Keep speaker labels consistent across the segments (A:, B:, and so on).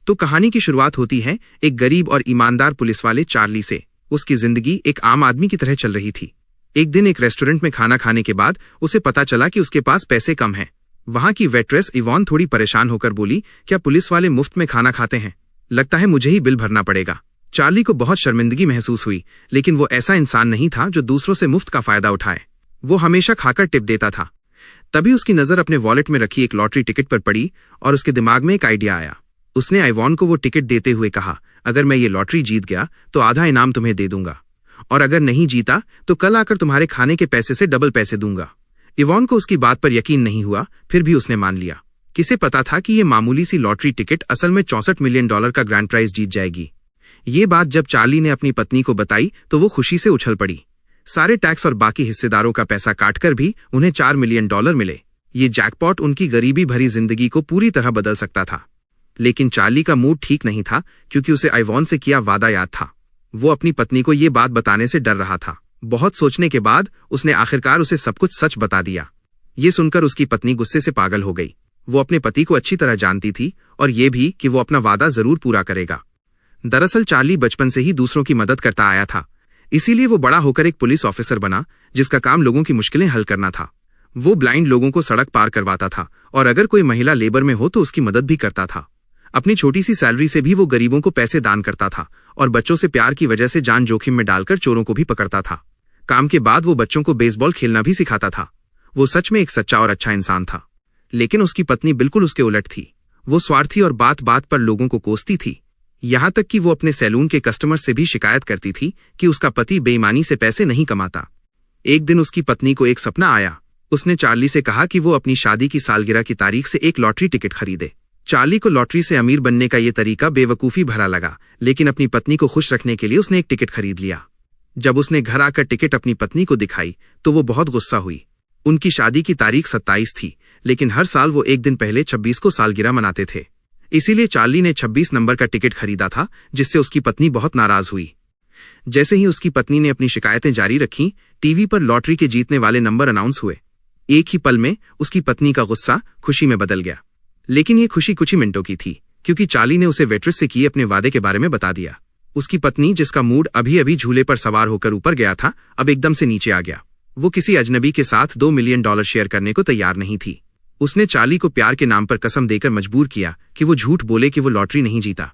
A: तो कहानी की शुरुआत होती है एक गरीब और ईमानदार पुलिस वाले चार्ली से। उसकी जिंदगी एक आम आदमी की तरह चल रही थी। एक दिन एक रेस्टोरेंट में खाना खाने के बाद उसे पता चला कि उसके पास पैसे कम हैं। वहां की वेट्रेस इवॉन थोड़ी परेशान होकर बोली, क्या पुलिस वाले मुफ्त में खाना खाते हैं? लगता है मुझे ही बिल भरना पड़ेगा। चार्ली को बहुत शर्मिंदगी महसूस हुई, लेकिन वो ऐसा इंसान नहीं था जो दूसरों से मुफ्त का फायदा उठाए। वो हमेशा खाकर टिप देता था। तभी उसकी नजर अपने वॉलेट में रखी एक लॉटरी टिकट पर पड़ी और उसके दिमाग में एक आइडिया आया। उसने आइवॉन को वो टिकट देते हुए कहा, अगर मैं ये लॉटरी जीत गया तो आधा इनाम तुम्हें दे दूंगा, और अगर नहीं जीता तो कल आकर तुम्हारे खाने के पैसे से डबल पैसे दूंगा। इवॉन को उसकी बात पर यकीन नहीं हुआ, फिर भी उसने मान लिया। किसे पता था कि ये मामूली सी लॉटरी टिकट असल में $64 मिलियन का ग्रैंड प्राइज जीत जाएगी। ये बात जब चार्ली ने अपनी पत्नी को बताई तो वो खुशी से उछल पड़ी। सारे टैक्स और बाकी हिस्सेदारों का पैसा काटकर भी उन्हें $4 मिलियन मिले। ये जैकपॉट उनकी गरीबी भरी जिंदगी को पूरी तरह बदल सकता था। लेकिन चार्ली का मूड ठीक नहीं था, क्योंकि उसे आइवॉन से किया वादा याद था। वो अपनी पत्नी को ये बात बताने से डर रहा था। बहुत सोचने के बाद उसने आखिरकार उसे सब कुछ सच बता दिया। ये सुनकर उसकी पत्नी गुस्से से पागल हो गई। वो अपने पति को अच्छी तरह जानती थी और ये भी कि वो अपना वादा जरूर पूरा करेगा। दरअसल चार्ली बचपन से ही दूसरों की मदद करता आया था, इसीलिए वो बड़ा होकर एक पुलिस ऑफिसर बना जिसका काम लोगों की मुश्किलें हल करना था। वो ब्लाइंड लोगों को सड़क पार करवाता था और अगर कोई महिला लेबर में हो तो उसकी मदद भी करता था। अपनी छोटी सी सैलरी से भी वो गरीबों को पैसे दान करता था और बच्चों से प्यार की वजह से जान जोखिम में डालकर चोरों को भी पकड़ता था। काम के बाद वो बच्चों को बेसबॉल खेलना भी सिखाता था। वो सच में एक सच्चा और अच्छा इंसान था। लेकिन उसकी पत्नी बिल्कुल उसके उलट थी। वो स्वार्थी और बात बात पर लोगों को कोसती थी। यहाँ तक कि वो अपने सैलून के कस्टमर से भी शिकायत करती थी कि उसका पति बेईमानी से पैसे नहीं कमाता। एक दिन उसकी पत्नी को एक सपना आया। उसने चार्ली से कहा कि वो अपनी शादी की सालगिरह की तारीख से एक लॉटरी टिकट खरीदे। चार्ली को लॉटरी से अमीर बनने का ये तरीका बेवकूफ़ी भरा लगा, लेकिन अपनी पत्नी को खुश रखने के लिए उसने एक टिकट खरीद लिया। जब उसने घर आकर टिकट अपनी पत्नी को दिखाई तो वो बहुत गुस्सा हुई। उनकी शादी की तारीख 27 थी, लेकिन हर साल वो एक दिन पहले 26 को सालगिरह मनाते थे। इसीलिए चार्ली ने 26 नंबर का टिकट खरीदा था, जिससे उसकी पत्नी बहुत नाराज हुई। जैसे ही उसकी पत्नी ने अपनी शिकायतें जारी रखीं, टीवी पर लॉटरी के जीतने वाले नंबर अनाउंस हुए। एक ही पल में उसकी पत्नी का गुस्सा खुशी में बदल गया। लेकिन ये खुशी कुछ ही मिनटों की थी, क्योंकि चार्ली ने उसे वेट्रेस से किए अपने वादे के बारे में बता दिया। उसकी पत्नी, जिसका मूड अभी अभी झूले पर सवार होकर ऊपर गया था, अब एकदम से नीचे आ गया। वो किसी अजनबी के साथ $2 मिलियन शेयर करने को तैयार नहीं थी। उसने चार्ली को प्यार के नाम पर कसम देकर मजबूर किया कि वो झूठ बोले कि वो लॉटरी नहीं जीता।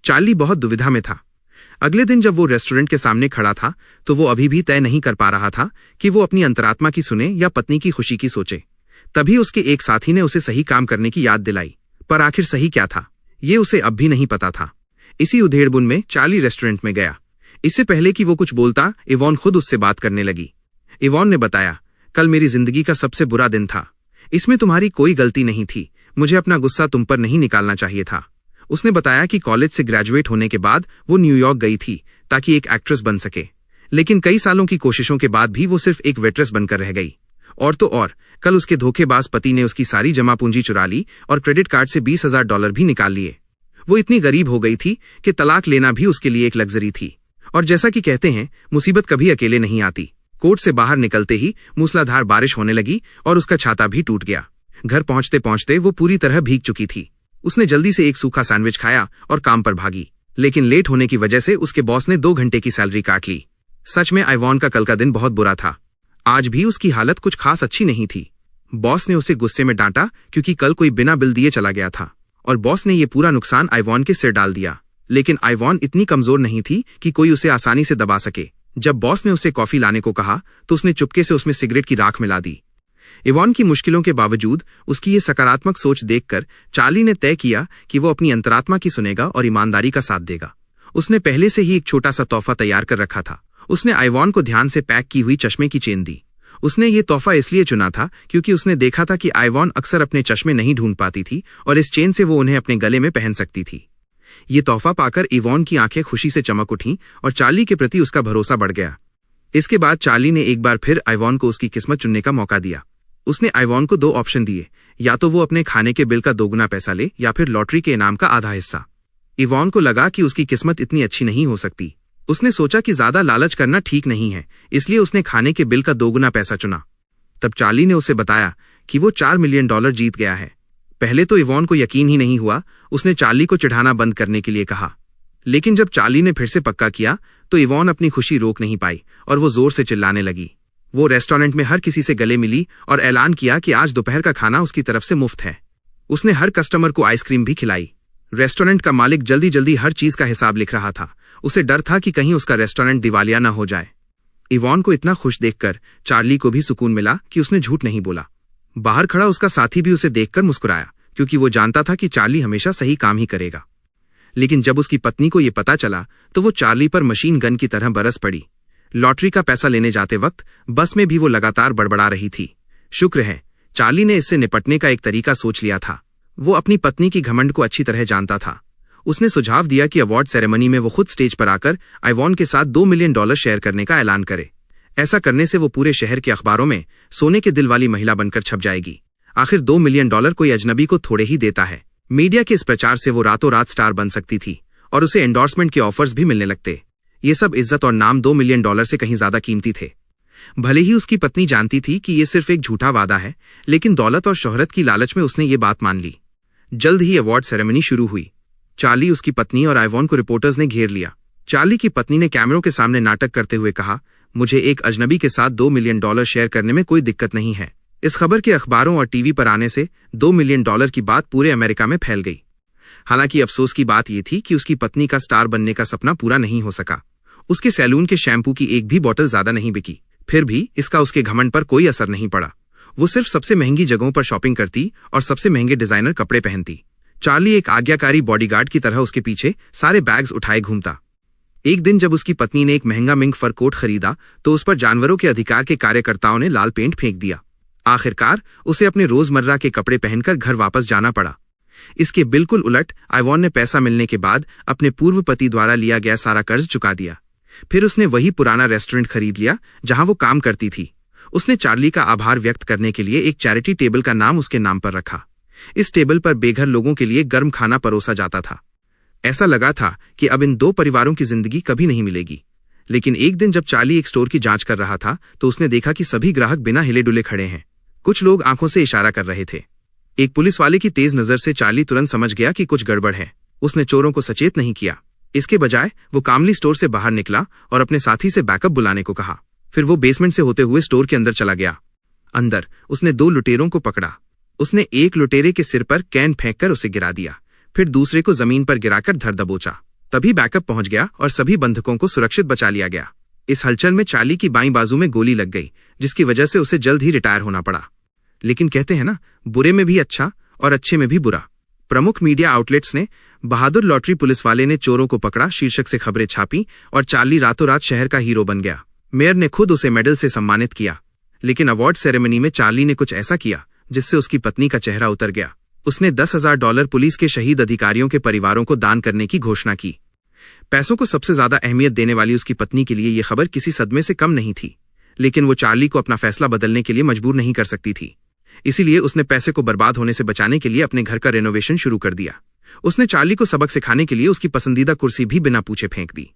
A: चार्ली बहुत दुविधा में था। अगले दिन जब वो रेस्टोरेंट के सामने खड़ा था तो वो अभी भी तय नहीं कर पा रहा था कि वो अपनी अंतरात्मा की सुने या पत्नी की खुशी की सोचे। तभी उसके एक साथी ने उसे सही काम करने की याद दिलाई, पर आखिर सही क्या था ये उसे अब भी नहीं पता था। इसी उधेड़बुन में चार्ली रेस्टोरेंट में गया। इससे पहले कि वो कुछ बोलता, इवॉन खुद उससे बात करने लगी। इवॉन ने बताया, कल मेरी जिंदगी का सबसे बुरा दिन था। इसमें तुम्हारी कोई गलती नहीं थी। मुझे अपना गुस्सा तुम पर नहीं निकालना चाहिए था। उसने बताया कि कॉलेज से ग्रेजुएट होने के बाद वो न्यूयॉर्क गई थी ताकि एक एक्ट्रेस बन सके, लेकिन कई सालों की कोशिशों के बाद भी वो सिर्फ एक वेट्रेस बनकर रह गई। और तो और, कल उसके धोखेबाज पति ने उसकी सारी जमा पूंजी चुरा ली और क्रेडिट कार्ड से $20,000 भी निकाल लिए। वो इतनी गरीब हो गई थी कि तलाक लेना भी उसके लिए एक लग्जरी थी। और जैसा कि कहते हैं, मुसीबत कभी अकेले नहीं आती। कोर्ट से बाहर निकलते ही मूसलाधार बारिश होने लगी और उसका छाता भी टूट गया। घर पहुंचते पहुंचते वो पूरी तरह भीग चुकी थी। उसने जल्दी से एक सूखा सैंडविच खाया और काम पर भागी, लेकिन लेट होने की वजह से उसके बॉस ने 2 घंटे की सैलरी काट ली। सच में आइवॉन का कल का दिन बहुत बुरा था। आज भी उसकी हालत कुछ खास अच्छी नहीं थी। बॉस ने उसे गुस्से में डांटा क्योंकि कल कोई बिना बिल दिए चला गया था और बॉस ने ये पूरा नुकसान आइवॉन के सिर डाल दिया। लेकिन आइवॉन इतनी कमजोर नहीं थी कि कोई उसे आसानी से दबा सके। जब बॉस ने उसे कॉफी लाने को कहा तो उसने चुपके से उसमें सिगरेट की राख मिला दी। इवॉन की मुश्किलों के बावजूद उसकी ये सकारात्मक सोच देखकर चार्ली ने तय किया कि वो अपनी अंतरात्मा की सुनेगा और ईमानदारी का साथ देगा। उसने पहले से ही एक छोटा सा तोहफा तैयार कर रखा था। उसने आइवॉन को ध्यान से पैक की हुई चश्मे की चेन दी। उसने ये तोहफा इसलिए चुना था क्योंकि उसने देखा था कि आइवॉन अक्सर अपने चश्मे नहीं ढूंढ पाती थी और इस चेन से वो उन्हें अपने गले में पहन सकती थी। ये तोहफा पाकर इवॉन की आंखें खुशी से चमक उठीं और चार्ली के प्रति उसका भरोसा बढ़ गया। इसके बाद चार्ली ने एक बार फिर आइवॉन को उसकी किस्मत चुनने का मौका दिया। उसने आइवॉन को 2 ऑप्शन दिए, या तो वो अपने खाने के बिल का 2 गुना पैसा ले या फिर लॉटरी के इनाम का आधा हिस्सा। इवॉन को लगा कि उसकी किस्मत इतनी अच्छी नहीं हो सकती। उसने सोचा कि ज्यादा लालच करना ठीक नहीं है, इसलिए उसने खाने के बिल का 2 गुना पैसा चुना। तब चार्ली ने उसे बताया कि वो $4 मिलियन जीत गया है। पहले तो इवॉन को यकीन ही नहीं हुआ। उसने चार्ली को चिढ़ाना बंद करने के लिए कहा, लेकिन जब चार्ली ने फिर से पक्का किया तो इवॉन अपनी खुशी रोक नहीं पाई और वो जोर से चिल्लाने लगी। वो रेस्टोरेंट में हर किसी से गले मिली और ऐलान किया कि आज दोपहर का खाना उसकी तरफ से मुफ्त है। उसने हर कस्टमर को आइसक्रीम भी खिलाई। रेस्टोरेंट का मालिक जल्दी जल्दी हर चीज का हिसाब लिख रहा था। उसे डर था कि कहीं उसका रेस्टोरेंट दिवालिया न हो जाए। इवॉन को इतना खुश देखकर चार्ली को भी सुकून मिला कि उसने झूठ नहीं बोला। बाहर खड़ा उसका साथी भी उसे देखकर मुस्कुराया, क्योंकि वो जानता था कि चार्ली हमेशा सही काम ही करेगा। लेकिन जब उसकी पत्नी को यह पता चला तो वो चार्ली पर मशीन गन की तरह बरस पड़ी। लॉटरी का पैसा लेने जाते वक्त बस में भी वो लगातार बड़बड़ा रही थी। शुक्र है चार्ली ने इससे निपटने का एक तरीका सोच लिया था। वो अपनी पत्नी की घमंड को अच्छी तरह जानता था। उसने सुझाव दिया कि अवार्ड सेरेमनी में वो खुद स्टेज पर आकर आइवॉन के साथ $2 मिलियन शेयर करने का ऐलान करे। ऐसा करने से वो पूरे शहर के अखबारों में सोने के दिल वाली महिला बनकर छप जाएगी। आखिर $2 मिलियन कोई अजनबी को थोड़े ही देता है। मीडिया के इस प्रचार से वो रातों रात स्टार बन सकती थी और उसे एंडोर्समेंट के ऑफर्स भी मिलने लगते। ये सब इज्जत और नाम $2 मिलियन से कहीं ज्यादा कीमती थे। भले ही उसकी पत्नी जानती थी कि ये सिर्फ एक झूठा वादा है, लेकिन दौलत और शोहरत की लालच में उसने ये बात मान ली। जल्द ही अवार्ड सेरेमनी शुरू हुई। चार्ली, उसकी पत्नी और आइवॉन को रिपोर्टर्स ने घेर लिया। चार्ली की पत्नी ने कैमरों के सामने नाटक करते हुए कहा, मुझे एक अजनबी के साथ $2 मिलियन शेयर करने में कोई दिक्कत नहीं है। इस खबर के अखबारों और टीवी पर आने से $2 मिलियन की बात पूरे अमेरिका में फैल गई। हालांकि अफसोस की बात यह थी कि उसकी पत्नी का स्टार बनने का सपना पूरा नहीं हो सका। उसके सैलून के शैम्पू की एक भी बोतल ज्यादा नहीं बिकी। फिर भी इसका उसके घमंड पर कोई असर नहीं पड़ा। वो सिर्फ सबसे महंगी जगहों पर शॉपिंग करती और सबसे महंगे डिजाइनर कपड़े पहनती। चार्ली एक आज्ञाकारी बॉडीगार्ड की तरह उसके पीछे सारे बैग्स उठाए घूमता। एक दिन जब उसकी पत्नी ने एक महंगा मिंक फर कोट खरीदा तो उस पर जानवरों के अधिकार के कार्यकर्ताओं ने लाल पेंट फेंक दिया। आखिरकार उसे अपने रोजमर्रा के कपड़े पहनकर घर वापस जाना पड़ा। इसके बिल्कुल उलट आइवॉन ने पैसा मिलने के बाद अपने पूर्व पति द्वारा लिया गया सारा कर्ज चुका दिया। फिर उसने वही पुराना रेस्टोरेंट खरीद लिया जहां वो काम करती थी। उसने चार्ली का आभार व्यक्त करने के लिए एक चैरिटी टेबल का नाम उसके नाम पर रखा। इस टेबल पर बेघर लोगों के लिए गर्म खाना परोसा जाता था। ऐसा लगा था कि अब इन दो परिवारों की जिंदगी कभी नहीं मिलेगी। लेकिन एक दिन जब चार्ली एक स्टोर की जांच कर रहा था तो उसने देखा कि सभी ग्राहक बिना हिले डुले खड़े हैं। कुछ लोग आंखों से इशारा कर रहे थे। एक पुलिस वाले की तेज नजर से चार्ली तुरंत समझ गया कि कुछ गड़बड़ है। उसने चोरों को सचेत नहीं किया। इसके बजाय वो कामली स्टोर से बाहर निकला और अपने साथी से बैकअप बुलाने को कहा। फिर वो बेसमेंट से होते हुए स्टोर के अंदर चला गया। अंदर उसने 2 लुटेरों को पकड़ा। उसने एक लुटेरे के सिर पर कैन फेंककर उसे गिरा दिया, फिर दूसरे को जमीन पर गिराकर धर दबोचा। तभी बैकअप पहुंच गया और सभी बंधकों को सुरक्षित बचा लिया गया। इस हलचल में चार्ली की बाईं बाजू में गोली लग गई, जिसकी वजह से उसे जल्द ही रिटायर होना पड़ा। लेकिन कहते हैं ना, बुरे में भी अच्छा और अच्छे में भी बुरा। प्रमुख मीडिया आउटलेट्स ने बहादुर लॉटरी पुलिस वाले ने चोरों को पकड़ा शीर्षक से खबरें छापी और चार्ली रातों रात शहर का हीरो बन गया। मेयर ने खुद उसे मेडल से सम्मानित किया। लेकिन अवार्ड सेरेमनी में चार्ली ने कुछ ऐसा किया जिससे उसकी पत्नी का चेहरा उतर गया। उसने $10,000 पुलिस के शहीद अधिकारियों के परिवारों को दान करने की घोषणा की। पैसों को सबसे ज्यादा अहमियत देने वाली उसकी पत्नी के लिए यह खबर किसी सदमे से कम नहीं थी। लेकिन वो चार्ली को अपना फैसला बदलने के लिए मजबूर नहीं कर सकती थी। इसीलिए उसने पैसे को बर्बाद होने से बचाने के लिए अपने घर का रेनोवेशन शुरू कर दिया। उसने चार्ली को सबक सिखाने के लिए उसकी पसंदीदा कुर्सी भी बिना पूछे फेंक दी।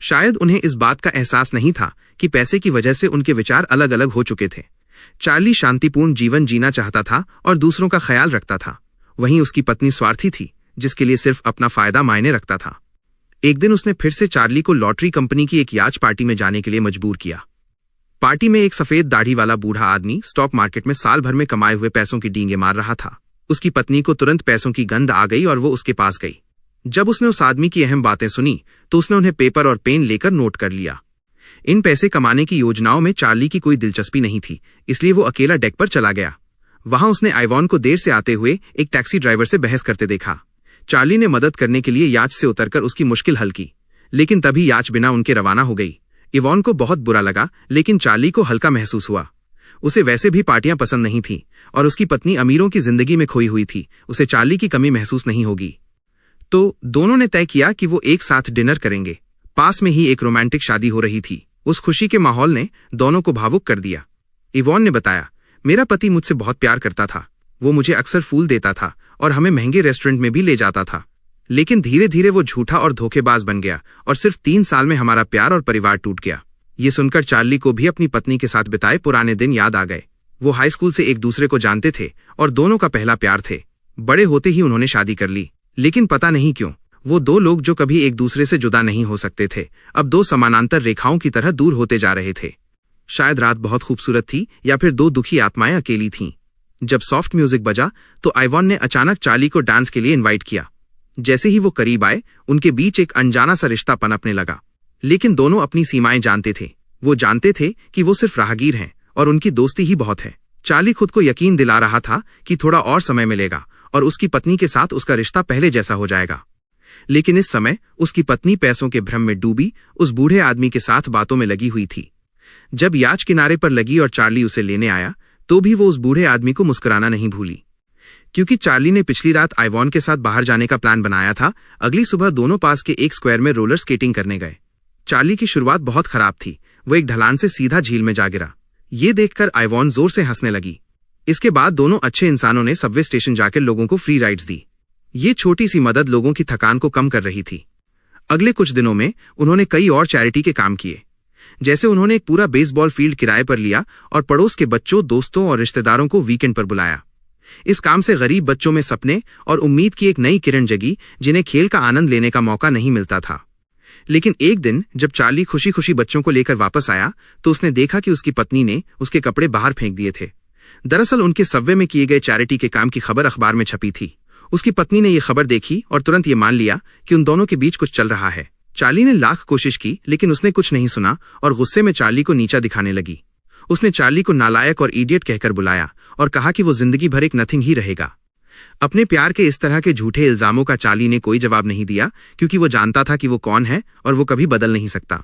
A: शायद उन्हें इस बात का एहसास नहीं था कि पैसे की वजह से उनके विचार अलग अलग हो चुके थे। चार्ली शांतिपूर्ण जीवन जीना चाहता था और दूसरों का ख्याल रखता था। वहीं उसकी पत्नी स्वार्थी थी, जिसके लिए सिर्फ अपना फायदा मायने रखता था। एक दिन उसने फिर से चार्ली को लॉटरी कंपनी की एक याच पार्टी में जाने के लिए मजबूर किया। पार्टी में एक सफेद दाढ़ी वाला बूढ़ा आदमी स्टॉक मार्केट में साल भर में कमाए हुए पैसों की डींगे मार रहा था। उसकी पत्नी को तुरंत पैसों की गंध आ गई और वो उसके पास गई। जब उसने उस आदमी की अहम बातें सुनी तो उसने उन्हें पेपर और पेन लेकर नोट कर लिया। इन पैसे कमाने की योजनाओं में चार्ली की कोई दिलचस्पी नहीं थी, इसलिए वो अकेला डेक पर चला गया। वहां उसने आइवॉन को देर से आते हुए एक टैक्सी ड्राइवर से बहस करते देखा। चार्ली ने मदद करने के लिए याच से उतरकर उसकी मुश्किल हल की, लेकिन तभी याच बिना उनके रवाना हो गई। इवॉन को बहुत बुरा लगा, लेकिन चार्ली को हल्का महसूस हुआ। उसे वैसे भी पार्टियां पसंद नहीं थीं और उसकी पत्नी अमीरों की जिंदगी में खोई हुई थी। उसे चार्ली की कमी महसूस नहीं होगी। तो दोनों ने तय किया कि वो एक साथ डिनर करेंगे। पास में ही एक रोमांटिक शादी हो रही थी। उस खुशी के माहौल ने दोनों को भावुक कर दिया। इवॉन ने बताया, मेरा पति मुझसे बहुत प्यार करता था। वो मुझे अक्सर फूल देता था और हमें महंगे रेस्टोरेंट में भी ले जाता था। लेकिन धीरे धीरे वो झूठा और धोखेबाज बन गया और सिर्फ 3 साल में हमारा प्यार और परिवार टूट गया। ये सुनकर चार्ली को भी अपनी पत्नी के साथ बिताए पुराने दिन याद आ गए। वो हाई स्कूल से एक दूसरे को जानते थे और दोनों का पहला प्यार थे। बड़े होते ही उन्होंने शादी कर ली, लेकिन पता नहीं क्यों वो दो लोग जो कभी एक दूसरे से जुदा नहीं हो सकते थे, अब दो समानांतर रेखाओं की तरह दूर होते जा रहे थे। शायद रात बहुत खूबसूरत थी या फिर दो दुखी आत्माएं अकेली थीं। जब सॉफ्ट म्यूजिक बजा तो आइवॉन ने अचानक चार्ली को डांस के लिए इनवाइट किया। जैसे ही वो करीब आए, उनके बीच एक अनजाना सा रिश्ता पनपने लगा। लेकिन दोनों अपनी सीमाएं जानते थे। वो जानते थे कि वो सिर्फ राहगीर हैं और उनकी दोस्ती ही बहुत है। चार्ली खुद को यकीन दिला रहा था कि थोड़ा और समय मिलेगा और उसकी पत्नी के साथ उसका रिश्ता पहले जैसा हो जाएगा। लेकिन इस समय उसकी पत्नी पैसों के भ्रम में डूबी उस बूढ़े आदमी के साथ बातों में लगी हुई थी। जब याच किनारे पर लगी और चार्ली उसे लेने आया तो भी वो उस बूढ़े आदमी को मुस्कुराना नहीं भूली, क्योंकि चार्ली ने पिछली रात आइवॉन के साथ बाहर जाने का प्लान बनाया था। अगली सुबह दोनों पास के एक स्क्वायर में रोलर स्केटिंग करने गए। चार्ली की शुरुआत बहुत खराब थी। वो एक ढलान से सीधा झील में जा गिरा। ये देखकर आइवॉन जोर से हंसने लगी। इसके बाद दोनों अच्छे इंसानों ने सबवे स्टेशन जाकर लोगों को फ्री राइड्स दी। ये छोटी सी मदद लोगों की थकान को कम कर रही थी। अगले कुछ दिनों में उन्होंने कई और चैरिटी के काम किए। जैसे उन्होंने एक पूरा बेसबॉल फील्ड किराए पर लिया और पड़ोस के बच्चों, दोस्तों और रिश्तेदारों को वीकेंड पर बुलाया। इस काम से गरीब बच्चों में सपने और उम्मीद की एक नई किरण जगी, जिन्हें खेल का आनंद लेने का मौका नहीं मिलता था। लेकिन एक दिन जब चार्ली खुशी खुशी बच्चों को लेकर वापस आया तो उसने देखा कि उसकी पत्नी ने उसके कपड़े बाहर फेंक दिए थे। दरअसल उनके सबवे में किए गए चैरिटी के काम की खबर अखबार में छपी थी। उसकी पत्नी ने यह खबर देखी और तुरंत ये मान लिया कि उन दोनों के बीच कुछ चल रहा है। चार्ली ने लाख कोशिश की, लेकिन उसने कुछ नहीं सुना और गुस्से में चार्ली को नीचा दिखाने लगी। उसने चार्ली को नालायक और इडियट कहकर बुलाया और कहा कि वो जिंदगी भर एक नथिंग ही रहेगा। अपने प्यार के इस तरह के झूठे इल्जामों का चार्ली ने कोई जवाब नहीं दिया, क्योंकि वो जानता था कि वो कौन है और वो कभी बदल नहीं सकता।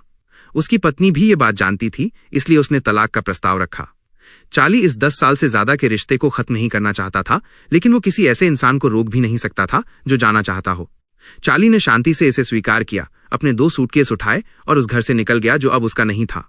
A: उसकी पत्नी भी ये बात जानती थी, इसलिए उसने तलाक का प्रस्ताव रखा। चार्ली इस 10 साल से ज्यादा के रिश्ते को खत्म नहीं करना चाहता था, लेकिन वो किसी ऐसे इंसान को रोक भी नहीं सकता था जो जाना चाहता हो। चार्ली ने शांति से इसे स्वीकार किया, अपने 2 सूटकेस उठाए और उस घर से निकल गया जो अब उसका नहीं था।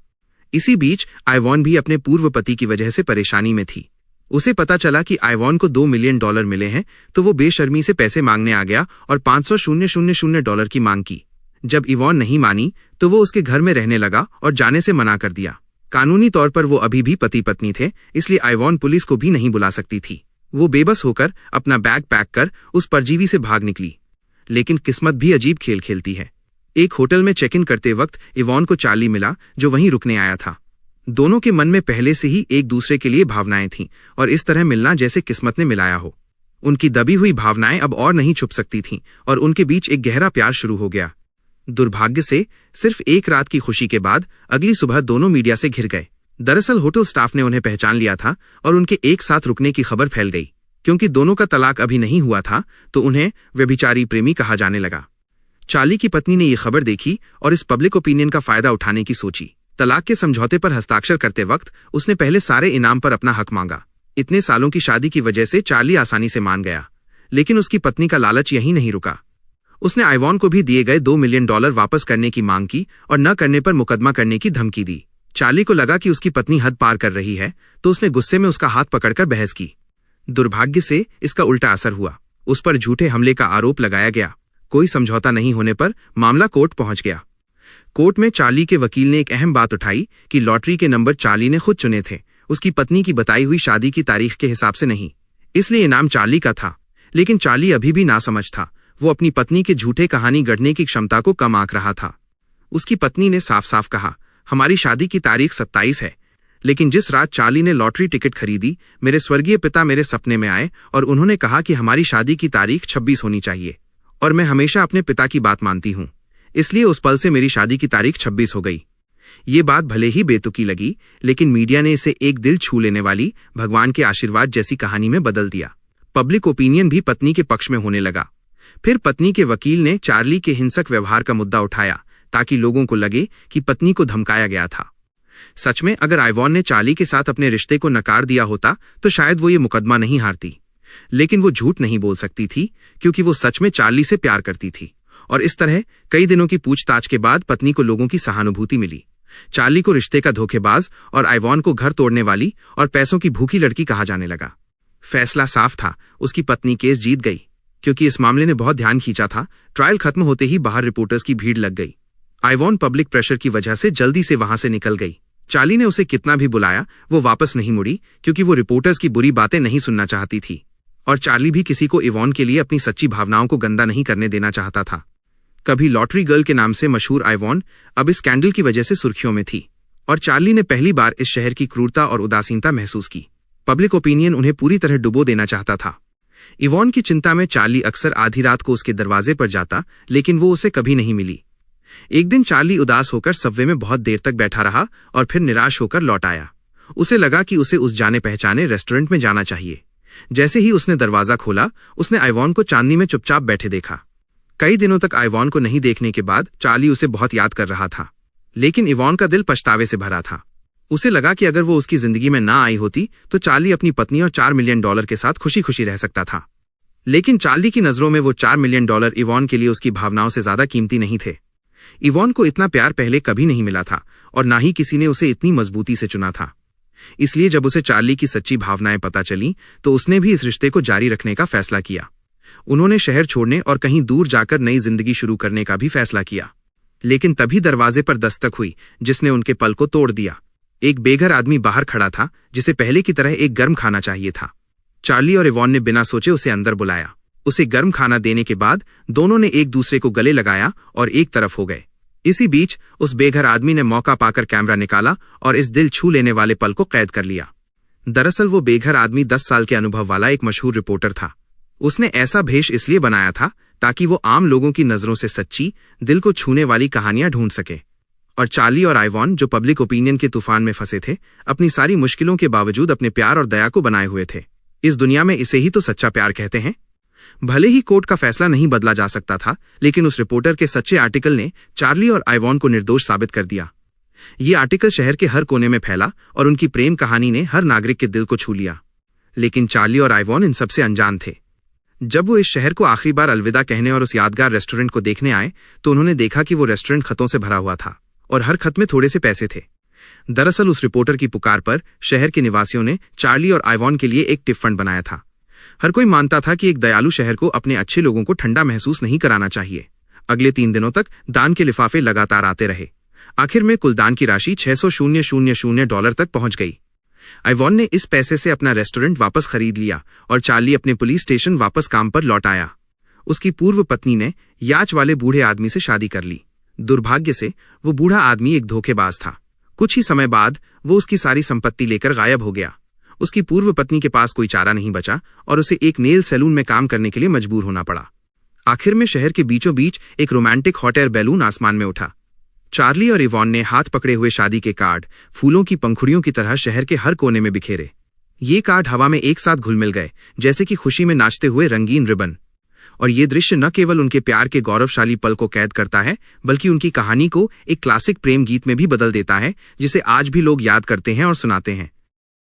A: इसी बीच आइवॉन भी अपने पूर्व पति की वजह से परेशानी में थी। उसे पता चला कि आइवॉन को $2 मिलियन मिले हैं, तो वो बेशर्मी से पैसे मांगने आ गया और $500,000 की मांग की। जब इवॉन नहीं मानी तो वो उसके घर में रहने लगा और जाने से मना कर दिया। कानूनी तौर पर वो अभी भी पति पत्नी थे, इसलिए आइवॉन पुलिस को भी नहीं बुला सकती थी। वो बेबस होकर अपना बैग पैक कर उस परजीवी से भाग निकली। लेकिन किस्मत भी अजीब खेल खेलती है। एक होटल में चेक इन करते वक्त इवॉन को चार्ली मिला, जो वहीं रुकने आया था। दोनों के मन में पहले से ही एक दूसरे के लिए भावनाएं थीं और इस तरह मिलना जैसे किस्मत ने मिलाया हो। उनकी दबी हुई भावनाएं अब और नहीं छुप सकती थीं और उनके बीच एक गहरा प्यार शुरू हो गया। दुर्भाग्य से सिर्फ एक रात की खुशी के बाद अगली सुबह दोनों मीडिया से घिर गए। दरअसल होटल स्टाफ ने उन्हें पहचान लिया था और उनके एक साथ रुकने की खबर फैल गई। क्योंकि दोनों का तलाक अभी नहीं हुआ था तो उन्हें व्यभिचारी प्रेमी कहा जाने लगा। चार्ली की पत्नी ने यह खबर देखी और इस पब्लिक ओपिनियन का फायदा उठाने की सोची। तलाक के समझौते पर हस्ताक्षर करते वक्त उसने पहले सारे इनाम पर अपना हक मांगा। इतने सालों की शादी की वजह से चार्ली आसानी से मान गया, लेकिन उसकी पत्नी का लालच यहीं नहीं रुका। उसने आइवॉन को भी दिए गए $2 मिलियन वापस करने की मांग की और न करने पर मुकदमा करने की धमकी दी। चार्ली को लगा कि उसकी पत्नी हद पार कर रही है, तो उसने गुस्से में उसका हाथ पकड़कर बहस की। दुर्भाग्य से इसका उल्टा असर हुआ। उस पर झूठे हमले का आरोप लगाया गया। कोई समझौता नहीं होने पर मामला कोर्ट पहुंच गया। कोर्ट में चार्ली के वकील ने एक अहम बात उठाई कि लॉटरी के नंबर चार्ली ने खुद चुने थे, उसकी पत्नी की बताई हुई शादी की तारीख के हिसाब से नहीं। इसलिए इनाम चार्ली का था। लेकिन चार्ली अभी भी नासमझ था। वो अपनी पत्नी के झूठे कहानी गढ़ने की क्षमता को कम आंक रहा था। उसकी पत्नी ने साफ साफ कहा, हमारी शादी की तारीख 27 है, लेकिन जिस रात चार्ली ने लॉटरी टिकट खरीदी, मेरे स्वर्गीय पिता मेरे सपने में आए और उन्होंने कहा कि हमारी शादी की तारीख 26 होनी चाहिए, और मैं हमेशा अपने पिता की बात मानती हूँ, इसलिए उस पल से मेरी शादी की तारीख 26 हो गई। ये बात भले ही बेतुकी लगी, लेकिन मीडिया ने इसे एक दिल छू लेने वाली भगवान के आशीर्वाद जैसी कहानी में बदल दिया। पब्लिक ओपिनियन भी पत्नी के पक्ष में होने लगा। फिर पत्नी के वकील ने चार्ली के हिंसक व्यवहार का मुद्दा उठाया ताकि लोगों को लगे कि पत्नी को धमकाया गया था। सच में अगर आइवॉन ने चार्ली के साथ अपने रिश्ते को नकार दिया होता तो शायद वो ये मुकदमा नहीं हारती। लेकिन वो झूठ नहीं बोल सकती थी, क्योंकि वो सच में चार्ली से प्यार करती थी। और इस तरह कई दिनों की पूछताछ के बाद पत्नी को लोगों की सहानुभूति मिली। चार्ली को रिश्ते का धोखेबाज और आइवॉन को घर तोड़ने वाली और पैसों की भूखी लड़की कहा जाने लगा। फैसला साफ था, उसकी पत्नी केस जीत गई। क्योंकि इस मामले ने बहुत ध्यान खींचा था, ट्रायल खत्म होते ही बाहर रिपोर्टर्स की भीड़ लग गई। आइवॉन पब्लिक प्रेशर की वजह से जल्दी से वहां से निकल गई। चार्ली ने उसे कितना भी बुलाया, वो वापस नहीं मुड़ी, क्योंकि वो रिपोर्टर्स की बुरी बातें नहीं सुनना चाहती थी। और चार्ली भी किसी को इवॉन के लिए अपनी सच्ची भावनाओं को गंदा नहीं करने देना चाहता था। कभी लॉटरी गर्ल के नाम से मशहूर आइवॉन अब इस स्कैंडल की वजह से सुर्खियों में थी और चार्ली ने पहली बार इस शहर की क्रूरता और उदासीनता महसूस की। पब्लिक ओपिनियन उन्हें पूरी तरह डुबो देना चाहता था। इवॉन की चिंता में चार्ली अक्सर आधी रात को उसके दरवाजे पर जाता, लेकिन वो उसे कभी नहीं मिली। एक दिन चार्ली उदास होकर सबवे में बहुत देर तक बैठा रहा और फिर निराश होकर लौट आया। उसे लगा कि उसे उस जाने पहचाने रेस्टोरेंट में जाना चाहिए। जैसे ही उसने दरवाजा खोला, उसने आइवॉन को चांदनी में चुपचाप बैठे देखा। कई दिनों तक आइवॉन को नहीं देखने के बाद चार्ली उसे बहुत याद कर रहा था, लेकिन इवॉन का दिल पछतावे से भरा था। उसे लगा कि अगर वो उसकी जिंदगी में ना आई होती तो चार्ली अपनी पत्नी और $4 मिलियन के साथ खुशी खुशी रह सकता था। लेकिन चार्ली की नजरों में वो $4 मिलियन इवॉन के लिए उसकी भावनाओं से ज्यादा कीमती नहीं थे। इवॉन को इतना प्यार पहले कभी नहीं मिला था और ना ही किसी ने उसे इतनी मजबूती से चुना था। इसलिए जब उसे चार्ली की सच्ची भावनाएं पता चली तो उसने भी इस रिश्ते को जारी रखने का फैसला किया। उन्होंने शहर छोड़ने और कहीं दूर जाकर नई जिंदगी शुरू करने का भी फैसला किया। लेकिन तभी दरवाजे पर दस्तक हुई जिसने उनके पल को तोड़ दिया। एक बेघर आदमी बाहर खड़ा था जिसे पहले की तरह एक गर्म खाना चाहिए था। चार्ली और इवॉन ने बिना सोचे उसे अंदर बुलाया। उसे गर्म खाना देने के बाद दोनों ने एक दूसरे को गले लगाया और एक तरफ हो गए। इसी बीच उस बेघर आदमी ने मौका पाकर कैमरा निकाला और इस दिल छू लेने वाले पल को कैद कर लिया। दरअसल वो बेघर आदमी 10 साल के अनुभव वाला एक मशहूर रिपोर्टर था। उसने ऐसा भेष इसलिए बनाया था ताकि वो आम लोगों की नजरों से सच्ची, दिल को छूने वाली कहानियां ढूंढ सके। और चार्ली और आइवॉन, जो पब्लिक ओपिनियन के तूफान में फंसे थे, अपनी सारी मुश्किलों के बावजूद अपने प्यार और दया को बनाए हुए थे। इस दुनिया में इसे ही तो सच्चा प्यार कहते हैं। भले ही कोर्ट का फैसला नहीं बदला जा सकता था, लेकिन उस रिपोर्टर के सच्चे आर्टिकल ने चार्ली और आइवॉन को निर्दोष साबित कर दिया। ये आर्टिकल शहर के हर कोने में फैला और उनकी प्रेम कहानी ने हर नागरिक के दिल को छू लिया। लेकिन चार्ली और आइवॉन इन सबसे अनजान थे। जब वो इस शहर को आखिरी बार अलविदा कहने और उस यादगार रेस्टोरेंट को देखने आए तो उन्होंने देखा कि वो रेस्टोरेंट खतों से भरा हुआ था और हर खत में थोड़े से पैसे थे। दरअसल उस रिपोर्टर की पुकार पर शहर के निवासियों ने चार्ली और आइवॉन के लिए एक टिप फंड बनाया था। हर कोई मानता था कि एक दयालु शहर को अपने अच्छे लोगों को ठंडा महसूस नहीं कराना चाहिए। अगले 3 दिनों तक दान के लिफाफे लगातार आते रहे। आखिर में कुल दान की राशि $600,000 तक पहुंच गई। आइवॉन ने इस पैसे से अपना रेस्टोरेंट वापस खरीद लिया और चार्ली अपने पुलिस स्टेशन वापस काम पर लौट आया। उसकी पूर्व पत्नी ने याच वाले बूढ़े आदमी से शादी कर ली। दुर्भाग्य से वो बूढ़ा आदमी एक धोखेबाज था। कुछ ही समय बाद वो उसकी सारी संपत्ति लेकर गायब हो गया। उसकी पूर्व पत्नी के पास कोई चारा नहीं बचा और उसे एक नेल सैलून में काम करने के लिए मजबूर होना पड़ा। आखिर में शहर के बीचों बीच एक रोमांटिक हॉट एयर बैलून आसमान में उठा। चार्ली और इवॉन ने हाथ पकड़े हुए शादी के कार्ड फूलों की पंखुड़ियों की तरह शहर के हर कोने में बिखेरे। ये कार्ड हवा में एक साथ घुल मिल गए, जैसे कि खुशी में नाचते हुए रंगीन रिबन। और ये दृश्य न केवल उनके प्यार के गौरवशाली पल को कैद करता है, बल्कि उनकी कहानी को एक क्लासिक प्रेम गीत में भी बदल देता है, जिसे आज भी लोग याद करते हैं और सुनाते हैं।